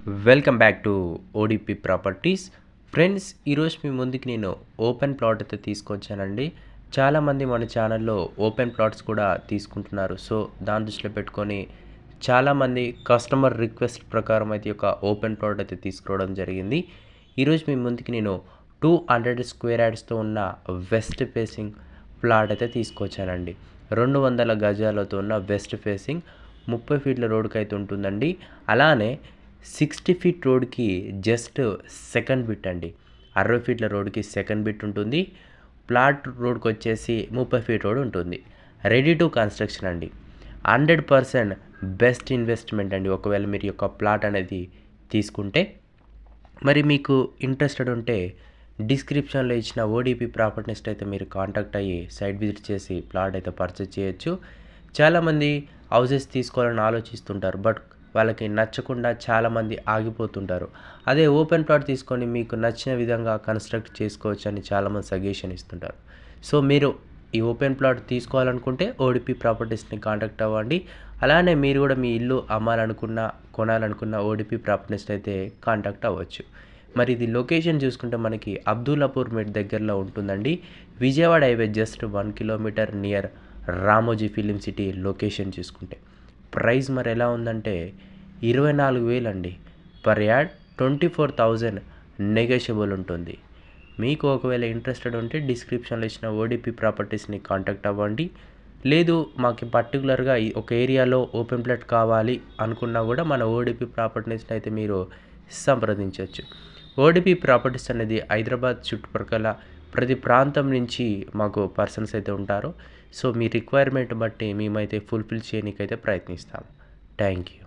Welcome back to ODP properties. Friends, ఈరోజు మీ ముందుకి నేను ఓపెన్ ప్లాట్ అయితే తీసుకొచ్చానండి. చాలామంది మన ఛానల్లో ఓపెన్ ప్లాట్స్ కూడా తీసుకుంటున్నారు. సో దాని దృష్టిలో పెట్టుకొని చాలామంది కస్టమర్ రిక్వెస్ట్ ప్రకారం అయితే ఒక ఓపెన్ ప్లాట్ అయితే తీసుకురావడం జరిగింది. ఈరోజు మీ ముందుకి నేను 200 స్క్వేర్ యార్డ్స్తో ఉన్న వెస్ట్ ఫేసింగ్ ప్లాట్ అయితే తీసుకొచ్చానండి. 200 గజాలతో ఉన్న వెస్ట్ ఫేసింగ్ 30 ఫీట్ల రోడ్డుకి అయితే ఉంటుందండి. అలానే 60 ఫీట్ రోడ్కి జస్ట్ సెకండ్ బిట్ అండి. 60 ఫీట్ల రోడ్కి సెకండ్ బిట్ ఉంటుంది. ప్లాట్ రోడ్కి వచ్చేసి 30 ఫీట్ రోడ్ ఉంటుంది. రెడీ టు కన్స్ట్రక్షన్ అండి. 100% బెస్ట్ ఇన్వెస్ట్మెంట్ అండి ఒకవేళ మీరు యొక్క ప్లాట్ అనేది తీసుకుంటే. మరి మీకు ఇంట్రెస్టెడ్ ఉంటే డిస్క్రిప్షన్లో ఇచ్చిన ఓడిపి ప్రాపర్టీస్ అయితే మీరు కాంటాక్ట్ అయ్యి సైట్ విజిట్ చేసి ప్లాట్ అయితే పర్చేస్ చేయొచ్చు. చాలామంది హౌసెస్ తీసుకోవాలని ఆలోచిస్తుంటారు, బట్ వాళ్ళకి నచ్చకుండా చాలామంది ఆగిపోతుంటారు. అదే ఓపెన్ ప్లాట్ తీసుకొని మీకు నచ్చిన విధంగా కన్స్ట్రక్ట్ చేసుకోవచ్చు అని చాలామంది సజెషన్ ఇస్తుంటారు. సో మీరు ఈ ఓపెన్ ప్లాట్ తీసుకోవాలనుకుంటే ఓడిపి ప్రాపర్టీస్ని కాంటాక్ట్ అవ్వండి. అలానే మీరు కూడా మీ ఇల్లు అమ్మాలనుకున్న కొనాలనుకున్న ఓడిపి ప్రాపర్టీస్ అయితే కాంటాక్ట్ అవ్వచ్చు. మరి ఇది లొకేషన్ చూసుకుంటే మనకి అబ్దుల్లాపూర్ మెట్ దగ్గరలో ఉంటుందండి. Vijayawada highway just 1 kilometre near Ramoji Film City location చూసుకుంటే. ప్రైస్ మరి ఎలా ఉందంటే 24,000 అండి పర్ యార్డ్. 24,000 నెగోషియబుల్ ఉంటుంది. మీకు ఒకవేళ ఇంట్రెస్టెడ్ ఉంటే డిస్క్రిప్షన్లో ఇచ్చిన ఓడిపి ప్రాపర్టీస్ని కాంటాక్ట్ అవ్వండి. లేదు మాకు పర్టికులర్గా ఒక ఏరియాలో ఓపెన్ ప్లాట్ కావాలి అనుకున్నా కూడా మన ఓడిపి ప్రాపర్టీస్ని అయితే మీరు సంప్రదించవచ్చు. ఓడిపి ప్రాపర్టీస్ అనేది హైదరాబాద్ చుట్టుపక్కల ప్రతి ప్రాంతం నుంచి మాకు పర్సన్స్ అయితే ఉంటారు. సో మీ రిక్వైర్మెంట్ బట్టి మేమైతే ఫుల్ఫిల్ చేయడానికైతే ప్రయత్నిస్తాం. Thank you.